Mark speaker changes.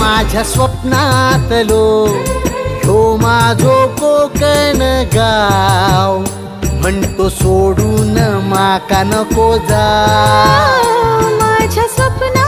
Speaker 1: माझ्या स्वप्नातलो ह्यो माझो कोकण गाव म्हणतो सोडून माका नको जा
Speaker 2: माझ्या स्वप्नात